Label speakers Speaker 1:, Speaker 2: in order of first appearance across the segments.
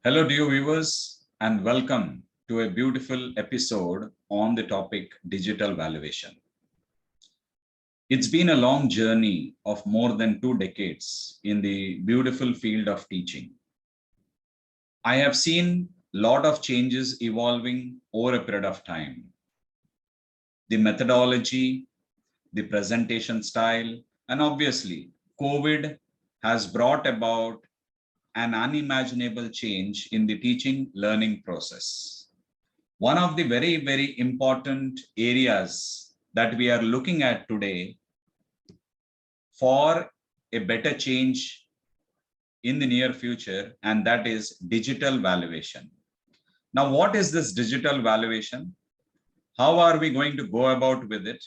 Speaker 1: Hello, dear viewers, and welcome to a beautiful episode on the topic digital valuation. It's been a long journey of more than 2 decades in the beautiful field of teaching. I have seen a lot of changes evolving over a period of time. The methodology, the presentation style, and obviously, COVID has brought about an unimaginable change in the teaching learning process. One of the very important areas that we are looking at today for a better change in the near future, and that is digital valuation. Now, what is this digital valuation? How are we going to go about with it?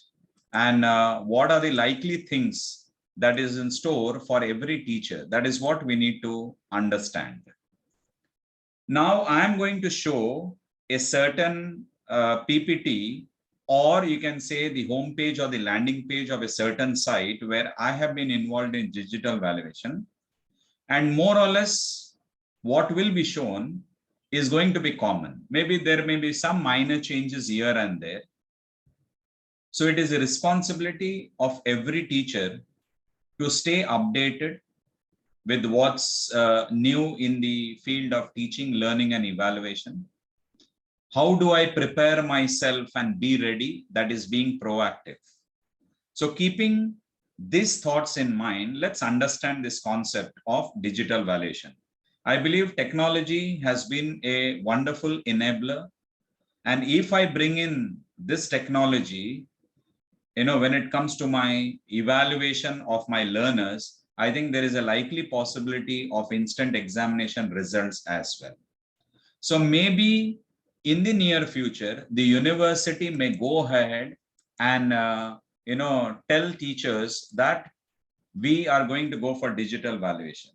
Speaker 1: And what are the likely things that is in store for every teacher? That is what we need to understand. Now, I am going to show a certain PPT, or you can say the home page or the landing page of a certain site where I have been involved in digital valuation. And more or less, what will be shown is going to be common. Maybe there may be some minor changes here and there. So it is a responsibility of every teacher to stay updated with what's new in the field of teaching, learning, and evaluation. How do I prepare myself and be ready? That is being proactive. So keeping these thoughts in mind, let's understand this concept of digital valuation. I believe technology has been a wonderful enabler. And if I bring in this technology, when it comes to my evaluation of my learners, I think there is a likely possibility of instant examination results as well. So maybe in the near future, the university may go ahead and tell teachers that we are going to go for digital valuation.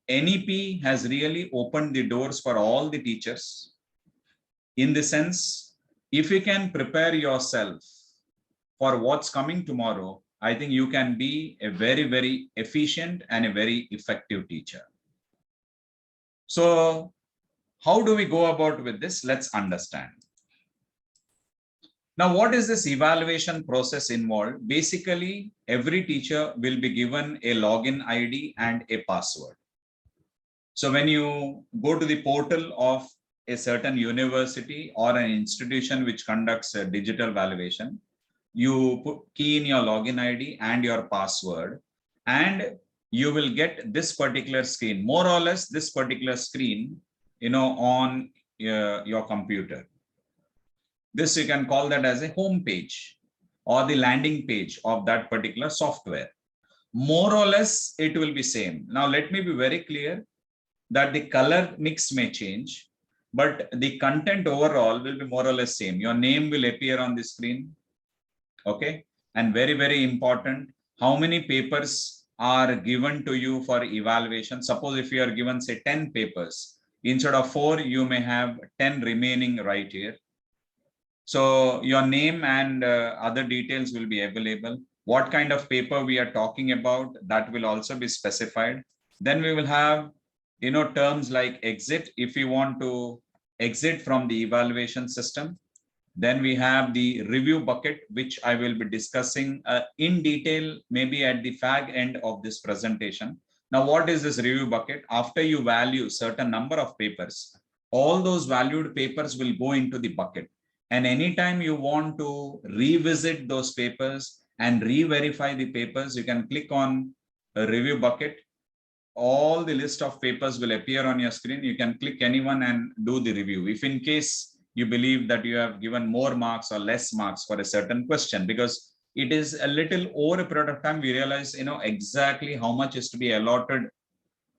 Speaker 1: NEP has really opened the doors for all the teachers. In the sense, if you can prepare yourself for what's coming tomorrow, I think you can be a very efficient and a very effective teacher. So how do we go about with this? Let's understand. Now, what is this evaluation process involved? Basically, every teacher will be given a login ID and a password. So when you go to the portal of a certain university or an institution which conducts a digital valuation, you key in your login ID and your password, and you will get this particular screen, more or less this particular screen, on your computer. This you can call that as a home page or the landing page of that particular software. More or less, it will be same. Now, let me be very clear that the color mix may change, but the content overall will be more or less same. Your name will appear on the screen. Okay. And very important, how many papers are given to you for evaluation? Suppose if you are given, say, 10 papers, instead of 4, you may have 10 remaining right here. So your name and other details will be available. What kind of paper we are talking about, that will also be specified. Then we will have, terms like exit, if you want to exit from the evaluation system. Then we have the review bucket, which I will be discussing in detail, maybe at the fag end of this presentation. Now, what is this review bucket? After you value certain number of papers, all those valued papers will go into the bucket. And anytime you want to revisit those papers and re-verify the papers, you can click on a review bucket. All the list of papers will appear on your screen. You can click anyone and do the review. If in case you believe that you have given more marks or less marks for a certain question, because it is a little over a period of time, we realize, exactly how much is to be allotted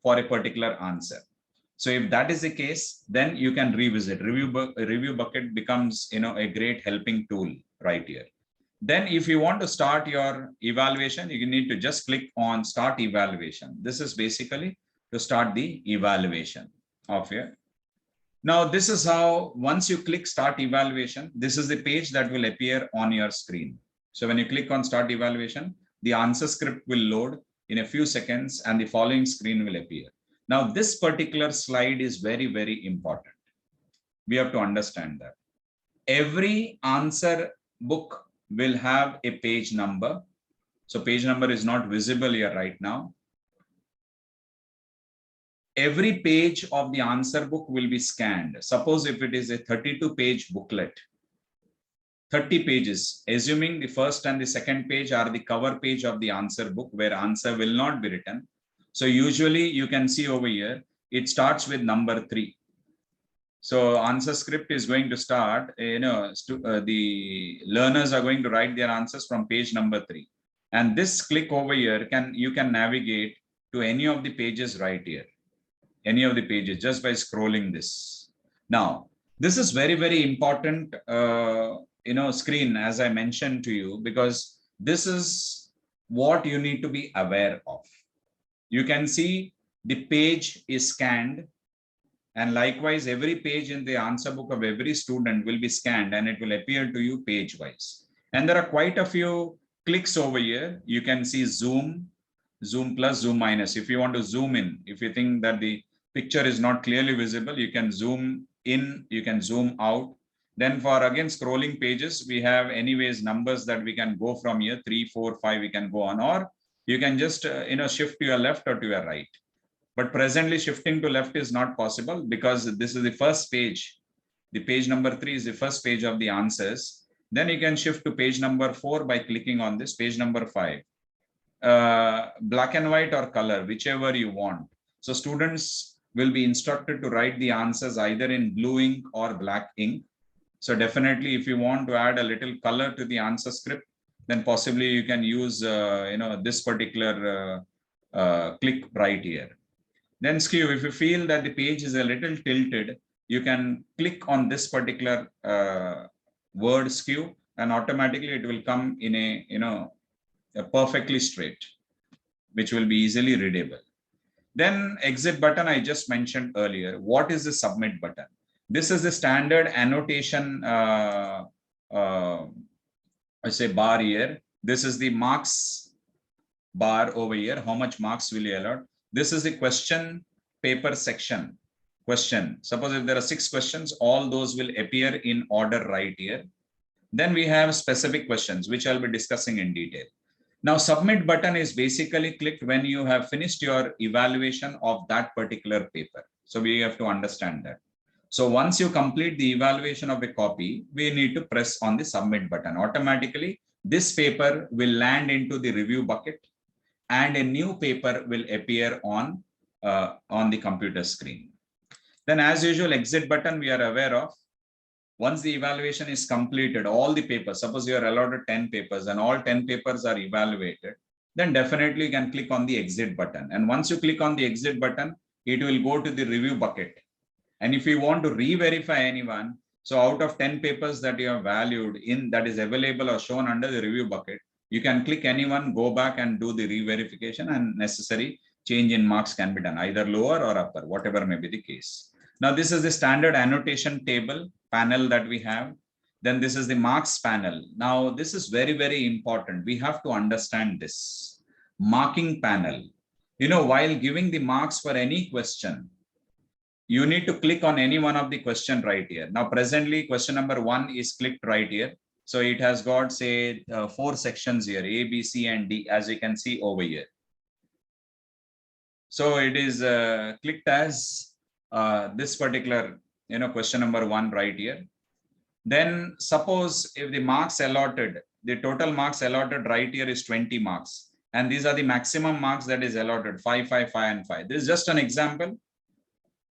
Speaker 1: for a particular answer. So if that is the case, then you can revisit. Review bucket becomes, a great helping tool right here. Then if you want to start your evaluation, you need to just click on start evaluation. This is basically to start the evaluation of your. Now, this is how, once you click start evaluation, this is the page that will appear on your screen. So when you click on start evaluation, the answer script will load in a few seconds and the following screen will appear. Now, this particular slide is very, very important. We have to understand that every answer book will have a page number. So page number is not visible here right now. Every page of the answer book will be scanned. Suppose if it is a 32-page booklet, 30 pages, assuming the first and the second page are the cover page of the answer book where answer will not be written. So usually you can see over here, it starts with number 3. So answer script is going to start, the learners are going to write their answers from page number 3. And this click over here, you can navigate to any of the pages right here, any of the pages just by scrolling this. Now, this is very, very important, screen, as I mentioned to you, because this is what you need to be aware of. You can see the page is scanned. And likewise, every page in the answer book of every student will be scanned and it will appear to you page wise. And there are quite a few clicks over here. You can see zoom, zoom plus, zoom minus. If you want to zoom in, if you think that the picture is not clearly visible, you can zoom in, you can zoom out. Then for again scrolling pages, we have anyways numbers that we can go from here, 3, 4, 5, we can go on, or you can just shift to your left or to your right. But presently shifting to left is not possible because this is the first page. The page number 3 is the first page of the answers. Then you can shift to page number 4 by clicking on this, page number 5. Black and white or color, whichever you want. So students will be instructed to write the answers either in blue ink or black ink. So definitely if you want to add a little color to the answer script, then possibly you can use this particular click right here. Then skew, if you feel that the page is a little tilted, you can click on this particular word skew and automatically it will come in a perfectly straight, which will be easily readable. Then exit button I just mentioned earlier. What is the submit button? This is the standard annotation I say bar here. This is the marks bar over here. How much marks will you allot? This is the question paper section. Question. Suppose if there are 6 questions, all those will appear in order right here. Then we have specific questions, which I'll be discussing in detail. Now, submit button is basically clicked when you have finished your evaluation of that particular paper. So we have to understand that. So once you complete the evaluation of a copy, we need to press on the submit button. Automatically, this paper will land into the review bucket and a new paper will appear on the computer screen. Then as usual, exit button we are aware of. Once the evaluation is completed, all the papers, suppose you are allotted 10 papers and all 10 papers are evaluated, then definitely you can click on the exit button. And once you click on the exit button, it will go to the review bucket. And if you want to re-verify anyone, so out of 10 papers that you have valued in that is available or shown under the review bucket, you can click anyone, go back and do the re-verification and necessary change in marks can be done, either lower or upper, whatever may be the case. Now, this is the standard annotation table panel that we have. Then this is the marks panel. Now, this is very, very important. We have to understand this. Marking panel. While giving the marks for any question, you need to click on any one of the question right here. Now, presently, question number 1 is clicked right here. So it has got, say, 4 sections here, A, B, C, and D, as you can see over here. So it is clicked as this particular, question number 1 right here. Then suppose if the marks allotted, the total marks allotted right here is 20 marks. And these are the maximum marks that is allotted, 5, 5, 5, and 5. This is just an example.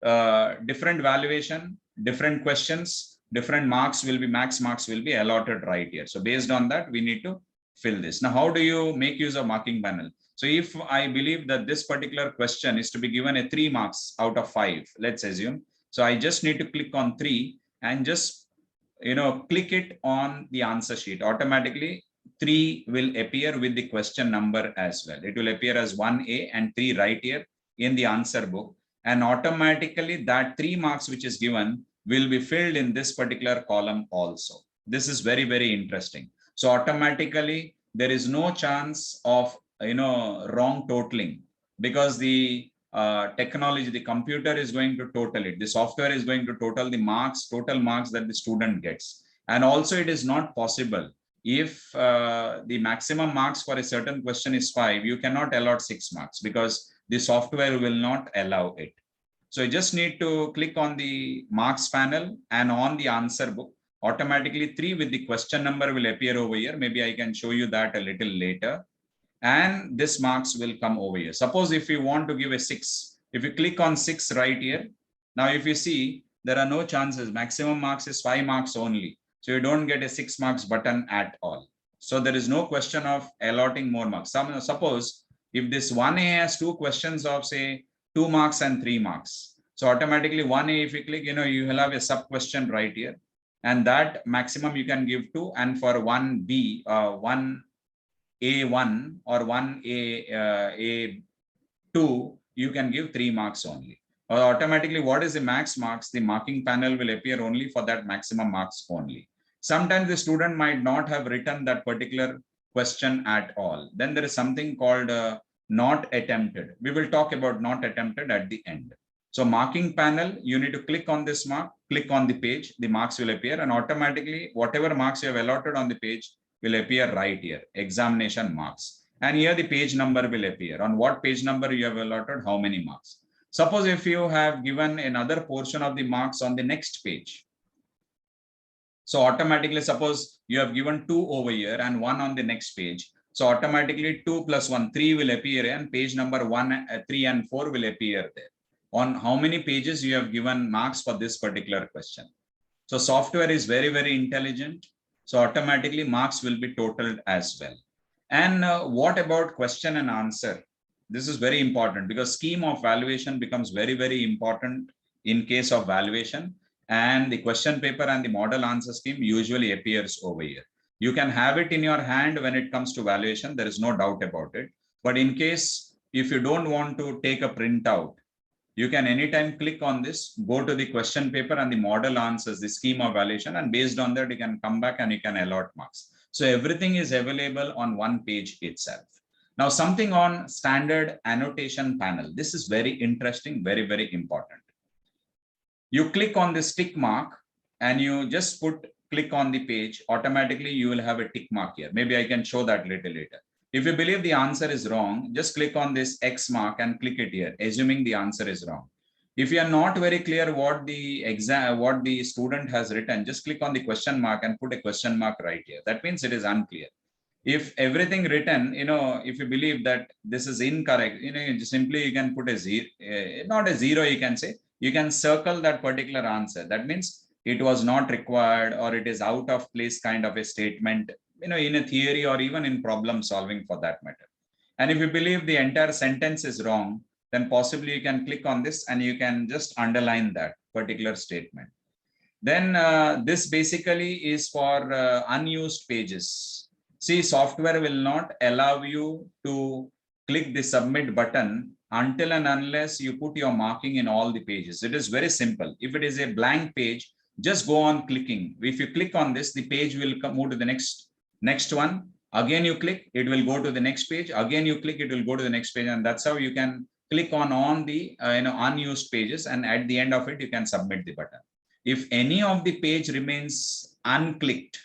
Speaker 1: Different valuation, different questions, different marks will be, max marks will be allotted right here. So based on that, we need to fill this. Now, how do you make use of marking panel? So if I believe that this particular question is to be given a 3 marks out of 5, let's assume. So I just need to click on 3 and just, click it on the answer sheet. Automatically 3 will appear with the question number as well. It will appear as 1A and 3 right here in the answer book. And automatically that 3 marks which is given will be filled in this particular column also. This is very, very interesting. So automatically there is no chance of, wrong totaling because the technology, the computer is going to total it. The software is going to total the marks, total marks that the student gets. And also it is not possible. If the maximum marks for a certain question is 5, you cannot allot 6 marks because the software will not allow it. So you just need to click on the marks panel, and on the answer book, automatically 3 with the question number will appear over here. Maybe I can show you that a little later. And this marks will come over here. Suppose if you want to give a 6, if you click on 6 right here, now if you see, there are no chances. Maximum marks is 5 marks only. So you don't get a 6 marks button at all. So there is no question of allotting more marks. Suppose if this 1A has 2 questions of say 2 marks and 3 marks. So automatically 1A, if you click, you will have a sub question right here. And that maximum you can give 2. And for 1B, 1A1 or 1A2, you can give 3 marks only. Or automatically, what is the max marks? The marking panel will appear only for that maximum marks only. Sometimes the student might not have written that particular question at all. Then there is something called not attempted. We will talk about not attempted at the end. So marking panel, you need to click on this mark, click on the page, the marks will appear, and automatically whatever marks you have allotted on the page will appear right here, examination marks. And here the page number will appear. On what page number you have allotted, how many marks. Suppose if you have given another portion of the marks on the next page. So automatically, suppose you have given 2 over here and 1 on the next page. So automatically 2 plus 1, 3 will appear, and page number 1, 3 and 4 will appear there. On how many pages you have given marks for this particular question. So software is very, very intelligent. So automatically marks will be totaled as well. And what about question and answer? This is very important because scheme of valuation becomes very, very important in case of valuation. And the question paper and the model answer scheme usually appears over here. You can have it in your hand when it comes to valuation. There is no doubt about it. But in case if you don't want to take a printout, you can anytime click on this, go to the question paper and the model answers, the scheme of valuation, and based on that, you can come back and you can allot marks. So everything is available on one page itself. Now, something on standard annotation panel. This is very interesting, very, very important. You click on this tick mark and you just click on the page, automatically you will have a tick mark here. Maybe I can show that little later. If you believe the answer is wrong, just click on this X mark and click it here, assuming the answer is wrong. If you are not very clear what the student has written, just click on the question mark and put a question mark right here. That means it is unclear. If everything written, if you believe that this is incorrect, simply you can put a zero, not a zero, you can say, you can circle that particular answer. That means it was not required or it is out of place kind of a statement, in a theory or even in problem solving for that matter. And if you believe the entire sentence is wrong, then possibly you can click on this and you can just underline that particular statement. Then this basically is for unused pages. See, software will not allow you to click the submit button until and unless you put your marking in all the pages. It is very simple. If it is a blank page, just go on clicking. If you click on this, the page will move to the next one. Again, you click, it will go to the next page. Again, you click, it will go to the next page. And that's how you can click on the unused pages. And at the end of it, you can submit the button. If any of the page remains unclicked,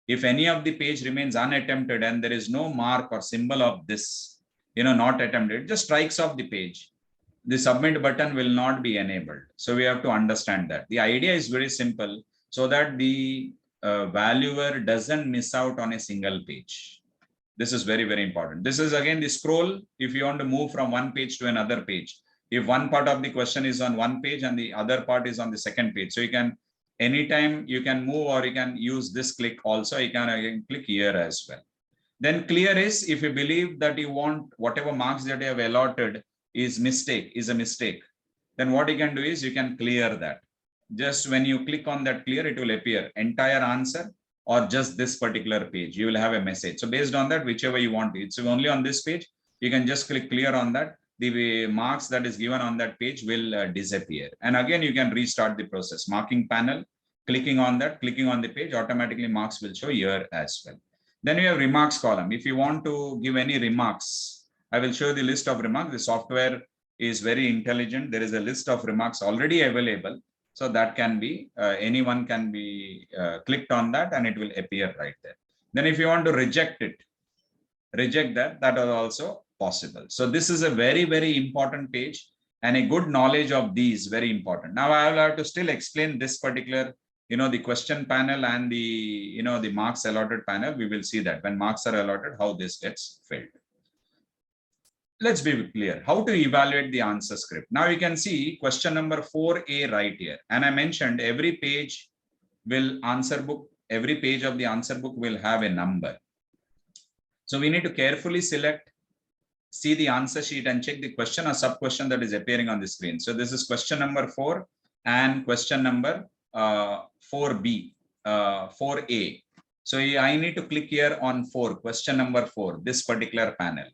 Speaker 1: if any of the page remains unattempted and there is no mark or symbol of this, not attempted, just strikes off the page, the submit button will not be enabled. So we have to understand that. The idea is very simple so that the valuer doesn't miss out on a single page. This is very, very important. This is again the scroll. If you want to move from one page to another page, if one part of the question is on one page and the other part is on the second page, so you can anytime you can move or you can use this click also. You can again click here as well. Then clear is if you believe that you want whatever marks that you have allotted is a mistake, then what you can do is you can clear that. Just when you click on that clear, it will appear entire answer or just this particular page. You will have a message. So based on that, whichever you want, it's only on this page, you can just click clear on that. The marks that is given on that page will disappear. And again, you can restart the process. Marking panel, clicking on that, clicking on the page, automatically marks will show here as well. Then you have remarks column. If you want to give any remarks, I will show you the list of remarks. The software is very intelligent. There is a list of remarks already available. So that can be, anyone can be clicked on that and it will appear right there. Then if you want to reject it, reject that, that is also possible. So this is a very, very important page, and a good knowledge of these very important. Now I will have to still explain this particular, the question panel and the, the marks allotted panel. We will see that when marks are allotted, how this gets filled. Let's be clear how to evaluate the answer script. Now you can see question number 4A right here. And I mentioned every page will every page of the answer book will have a number. So we need to carefully select, see the answer sheet and check the question or sub question that is appearing on the screen. So this is question number 4 and question number 4B, 4A. So I need to click here on 4, question number 4, this particular panel.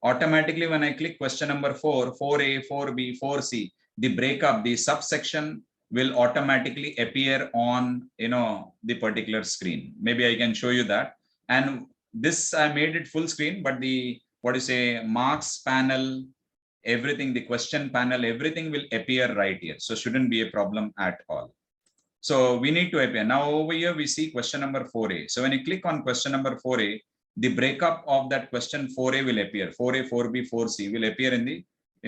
Speaker 1: Automatically, when I click question number 4, 4A, 4B, 4C, the breakup, the subsection will automatically appear on, the particular screen. Maybe I can show you that. And this, I made it full screen, but the, marks panel, everything, the question panel, everything will appear right here. So shouldn't be a problem at all. So we need to appear. Now over here, we see question number 4A. So when you click on question number 4A, the breakup of that question 4A will appear. 4A, 4B, 4C will appear in the,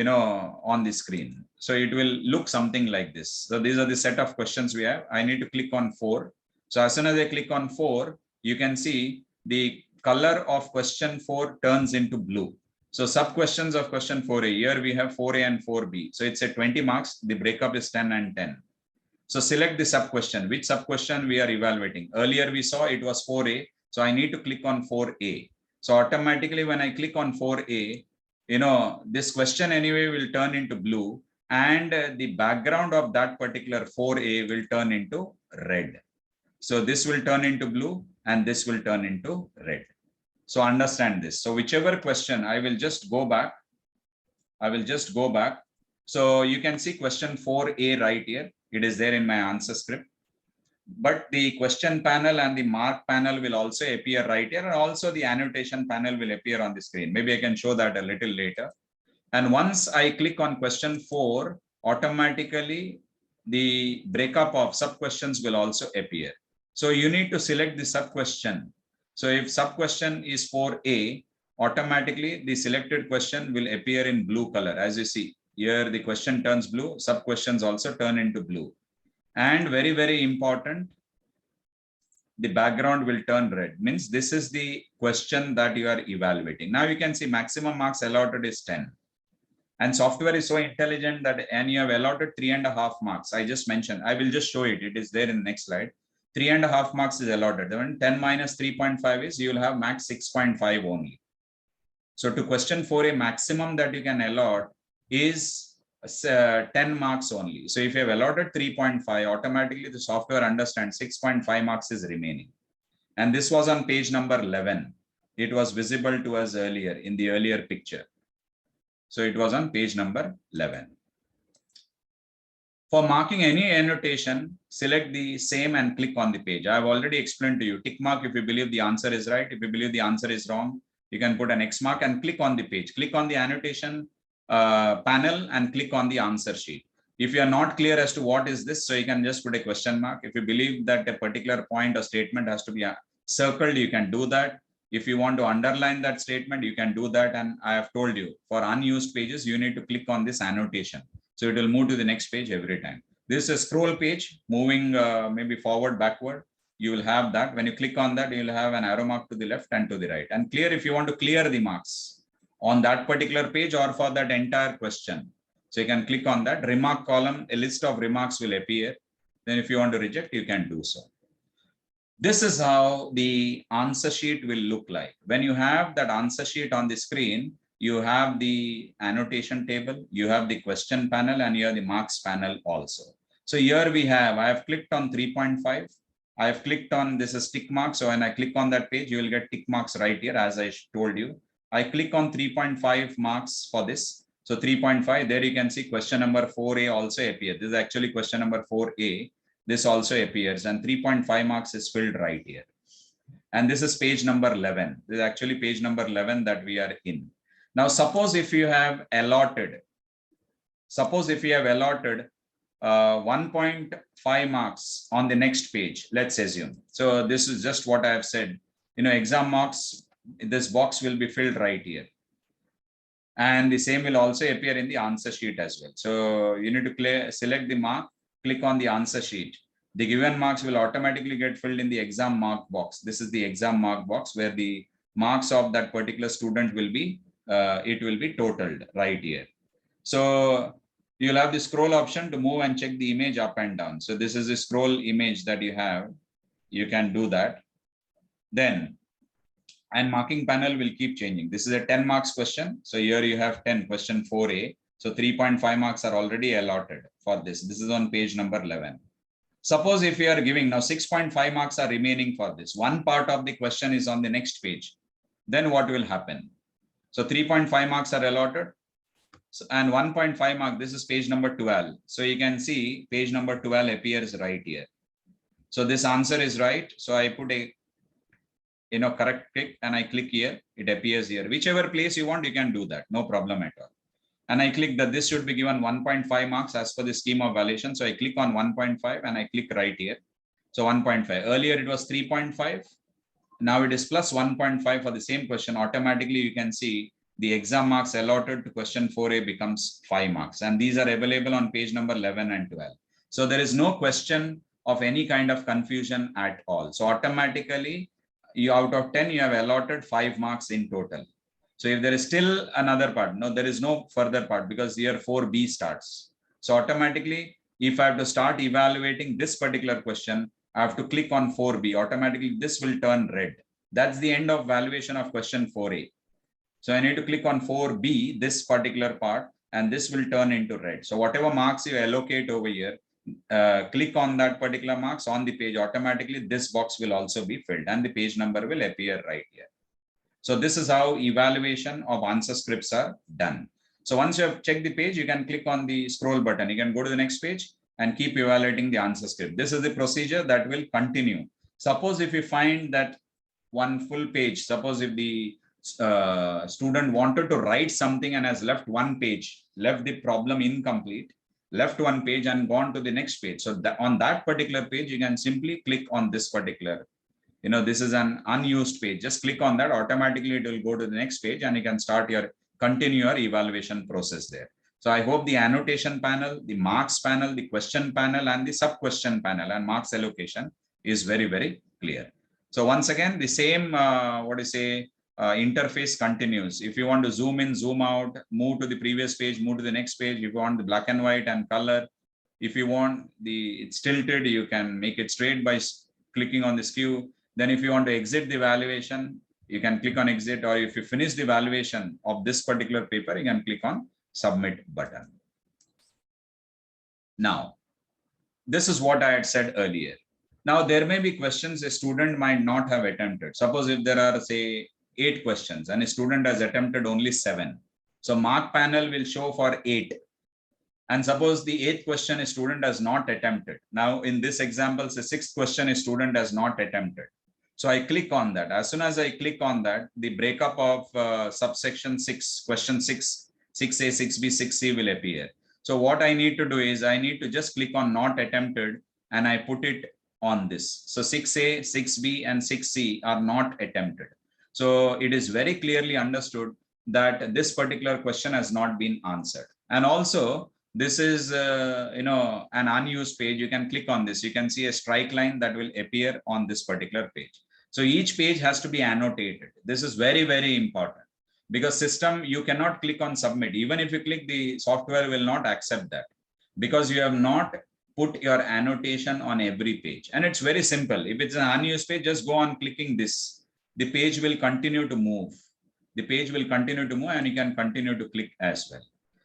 Speaker 1: on the screen. So it will look something like this. So these are the set of questions we have. I need to click on 4. So as soon as I click on 4, you can see the color of question 4 turns into blue. So sub questions of question 4A, here we have 4A and 4B. So it's a 20 marks. The breakup is 10 and 10. So select the sub question, which sub question we are evaluating. Earlier we saw it was 4A. So I need to click on 4A. So automatically when I click on 4A, this question anyway will turn into blue, and the background of that particular 4A will turn into red. So this will turn into blue and this will turn into red. So understand this. So whichever question, I will just go back. So you can see question 4A right here. It is there in my answer script. But the question panel and the mark panel will also appear right here, and also the annotation panel will appear on the screen. Maybe I can show that a little later. And once I click on question 4, automatically the breakup of sub questions will also appear. So you need to select the sub question. So if sub question is 4A, automatically the selected question will appear in blue color. As you see here, the question turns blue, sub questions also turn into blue. And very, very important, the background will turn red. Means this is the question that you are evaluating. Now you can see maximum marks allotted is 10. And software is so intelligent that, and you have allotted 3.5 marks. I just mentioned, I will just show it. It is there in the next slide. 3.5 marks is allotted. Then 10 minus 3.5 is, you will have max 6.5 only. So to question 4A, maximum that you can allot is 10 marks only. So if you have allotted 3.5, automatically the software understands 6.5 marks is remaining. And this was on page number 11. It was visible to us earlier in the earlier picture. So it was on page number 11. For marking any annotation, select the same and click on the page. I have already explained to you, tick mark if you believe the answer is right. If you believe the answer is wrong, you can put an X mark and click on the page. Click on the annotation panel and click on the answer sheet. If you are not clear as to what is this, so you can just put a question mark. If you believe that a particular point or statement has to be circled, you can do that. If you want to underline that statement, you can do that. And I have told you, for unused pages, you need to click on this annotation. So it will move to the next page every time. This is a scroll page moving maybe forward, backward. You will have that. When you click on that, you will have an arrow mark to the left and to the right. And clear if you want to clear the marks on that particular page or for that entire question. So you can click on that remark column, a list of remarks will appear. Then if you want to reject, you can do so. This is how the answer sheet will look like. When you have that answer sheet on the screen, you have the annotation table, you have the question panel, and you have the marks panel also. So here we have, I have clicked on 3.5. I have clicked on, this is tick mark. So when I click on that page, you will get tick marks right here, as I told you. I click on 3.5 marks for this. So 3.5, there you can see question number 4A also appears. This is actually question number 4A. This also appears, and 3.5 marks is filled right here. And this is page number 11. This is actually page number 11 that we are in. Now, suppose if you have allotted suppose if we have allotted 1.5 marks on the next page, let's assume. So this is just what I have said. Exam marks, this box will be filled right here. And the same will also appear in the answer sheet as well. So you need to select the mark, click on the answer sheet. The given marks will automatically get filled in the exam mark box. This is the exam mark box where the marks of that particular student will be, it will be totaled right here. So you'll have the scroll option to move and check the image up and down. So this is a scroll image that you have. You can do that. Then, and marking panel will keep changing. This is a 10 marks question. So here you have 10, question 4A. So 3.5 marks are already allotted for this. This is on page number 11. Suppose if you are giving now 6.5 marks are remaining for this. One part of the question is on the next page. Then what will happen? So 3.5 marks are allotted. So, and 1.5 mark, this is page number 12. So you can see page number 12 appears right here. So this answer is right. So I put a correct click and I click here, it appears here. Whichever place you want, you can do that, no problem at all. And I click that this should be given 1.5 marks as per the scheme of valuation. So I click on 1.5 and I click right here. So 1.5, earlier it was 3.5. Now it is plus 1.5 for the same question. Automatically you can see the exam marks allotted to question 4A becomes 5 marks. And these are available on page number 11 and 12. So there is no question of any kind of confusion at all. So automatically, you out of 10, you have allotted 5 marks in total. So if there is still another part, no, there is no further part because here 4B starts. So automatically, if I have to start evaluating this particular question, I have to click on 4B. Automatically, this will turn red. That's the end of valuation of question 4A. So I need to click on 4B, this particular part, and this will turn into red. So whatever marks you allocate over here, click on that particular marks on the page, automatically this box will also be filled and the page number will appear right here. So this is how evaluation of answer scripts are done. So once you have checked the page, you can click on the scroll button. You can go to the next page and keep evaluating the answer script. This is the procedure that will continue. Suppose if you find that one full page, suppose if the student wanted to write something and has left one page, left the problem incomplete, left one page and gone to the next page. So on that particular page, you can simply click on this particular, this is an unused page. Just click on that, automatically it will go to the next page and you can start continue your evaluation process there. So I hope the annotation panel, the marks panel, the question panel and the sub question panel and marks allocation is very, very clear. So once again, the same, interface continues. If you want to zoom in, zoom out, move to the previous page, move to the next page. If you want the black and white and color, if you want it's tilted, you can make it straight by clicking on the skew. Then if you want to exit the evaluation, you can click on exit, or if you finish the evaluation of this particular paper, you can click on submit button. Now, this is what I had said earlier. Now, there may be questions a student might not have attempted. Suppose if there are, say, 8 questions and a student has attempted only 7. So mark panel will show for 8. And suppose the 8th question a student has not attempted. Now, in this example, the 6th question a student has not attempted. So I click on that. As soon as I click on that, the breakup of subsection 6, question 6, 6A, 6B, 6C will appear. So what I need to do is I need to just click on not attempted and I put it on this. So 6A, 6B and 6C are not attempted. So it is very clearly understood that this particular question has not been answered. And also this is, an unused page. You can click on this. You can see a strike line that will appear on this particular page. So each page has to be annotated. This is very, very important because system, you cannot click on submit. Even if you click, the software will not accept that because you have not put your annotation on every page. And it's very simple. If it's an unused page, just go on clicking this. The page will continue to move. The page will continue to move and you can continue to click as well.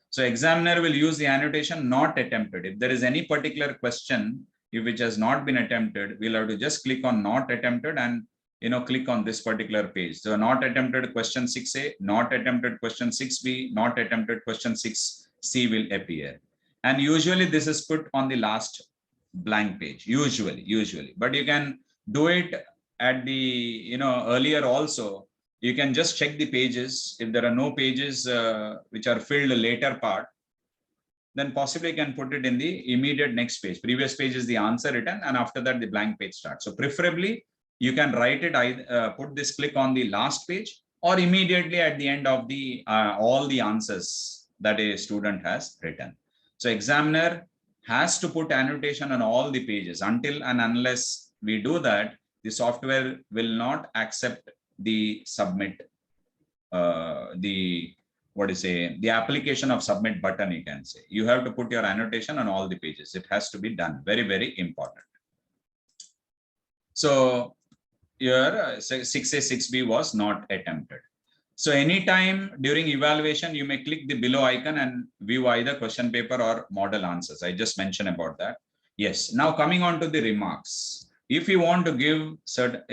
Speaker 1: So examiner will use the annotation not attempted. If there is any particular question, which has not been attempted, we'll have to just click on not attempted and click on this particular page. So not attempted question 6A, not attempted question 6B, not attempted question 6C will appear. And usually this is put on the last blank page, usually. But you can do it at the, earlier also. You can just check the pages. If there are no pages which are filled later part, then possibly you can put it in the immediate next page. Previous page is the answer written, and after that the blank page starts. So preferably you can write it, put this click on the last page, or immediately at the end of the all the answers that a student has written. So examiner has to put annotation on all the pages. Until and unless we do that, the software will not accept the submit, the application of submit button, you can say. You have to put your annotation on all the pages. It has to be done. Very, very important. So your 6A, 6B was not attempted. So anytime during evaluation, you may click the below icon and view either question paper or model answers. I just mentioned about that. Yes. Now coming on to the remarks. If you want to give certain,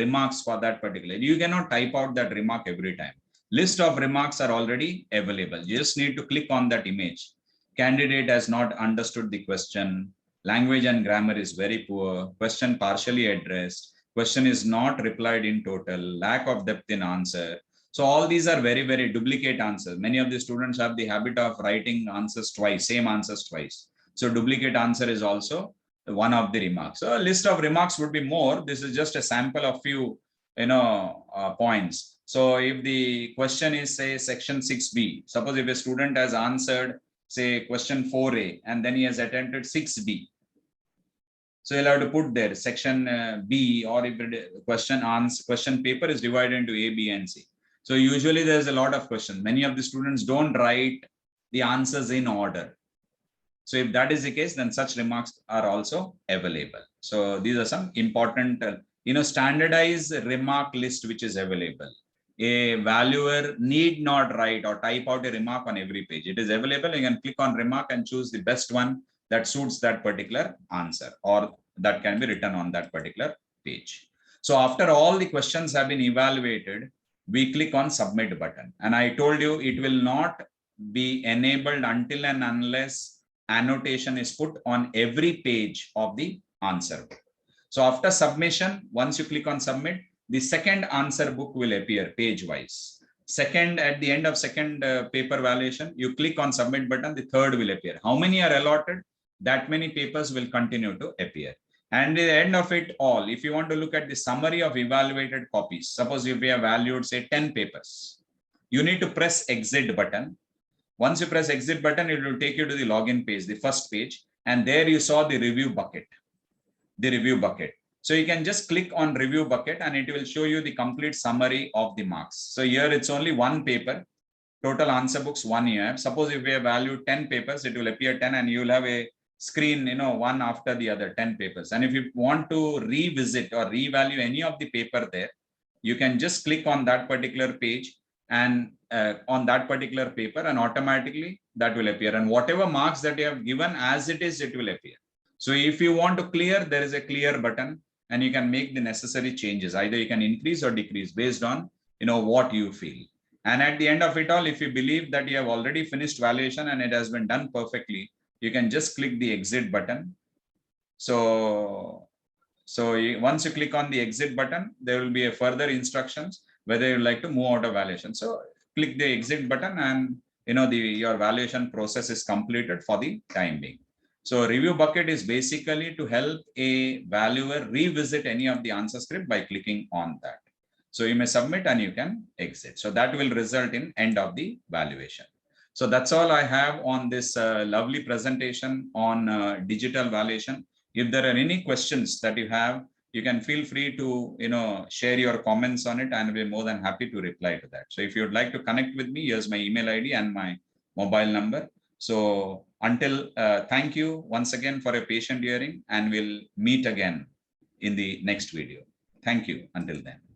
Speaker 1: remarks for that particular, you cannot type out that remark every time. List of remarks are already available. You just need to click on that image. Candidate has not understood the question. Language and grammar is very poor. Question partially addressed. Question is not replied in total. Lack of depth in answer. So all these are very, very duplicate answers. Many of the students have the habit of writing answers twice, same answers twice. So duplicate answer is also one of the remarks. So a list of remarks would be more. This is just a sample of few, points. So if the question is, say, section 6B, suppose if a student has answered, say, question 4A, and then he has attempted 6B. So you'll have to put there section B, or if the question paper is divided into A, B, and C. So usually there's a lot of questions. Many of the students don't write the answers in order. So if that is the case, then such remarks are also available. So these are some important, standardized remark list which is available. A valuer need not write or type out a remark on every page. It is available. You can click on remark and choose the best one that suits that particular answer, or that can be written on that particular page. So after all the questions have been evaluated, we click on submit button. And I told you it will not be enabled until and unless annotation is put on every page of the answer book. So after submission, once you click on submit, the second answer book will appear page wise. Second, at the end of second paper valuation, you click on submit button, the third will appear. How many are allotted? That many papers will continue to appear. And at the end of it all, if you want to look at the summary of evaluated copies, suppose if we have valued, say, 10 papers, you need to press exit button. Once you press exit button, it will take you to the login page, the first page, and there you saw the review bucket. So you can just click on review bucket and it will show you the complete summary of the marks. So here it's only one paper, total answer books 1 year. Suppose if we have valued 10 papers, it will appear 10 and you will have a screen, one after the other, 10 papers. And if you want to revisit or revalue any of the paper there, you can just click on that particular page and on that particular paper, and automatically that will appear. And whatever marks that you have given as it is, it will appear. So if you want to clear, there is a clear button and you can make the necessary changes. Either you can increase or decrease based on, what you feel. And at the end of it all, if you believe that you have already finished valuation and it has been done perfectly, you can just click the exit button. So once you click on the exit button, there will be a further instructions whether you like to move out of valuation. So click the exit button and your valuation process is completed for the time being. So review bucket is basically to help a valuer revisit any of the answer script by clicking on that. So you may submit and you can exit. So that will result in end of the valuation. So that's all I have on this lovely presentation on digital valuation. If there are any questions that you have, you can feel free to share your comments on it, and we're more than happy to reply to that. So if you'd like to connect with me, here's my email ID and my mobile number. So until thank you once again for a patient hearing, and we'll meet again in the next video. Thank you until then.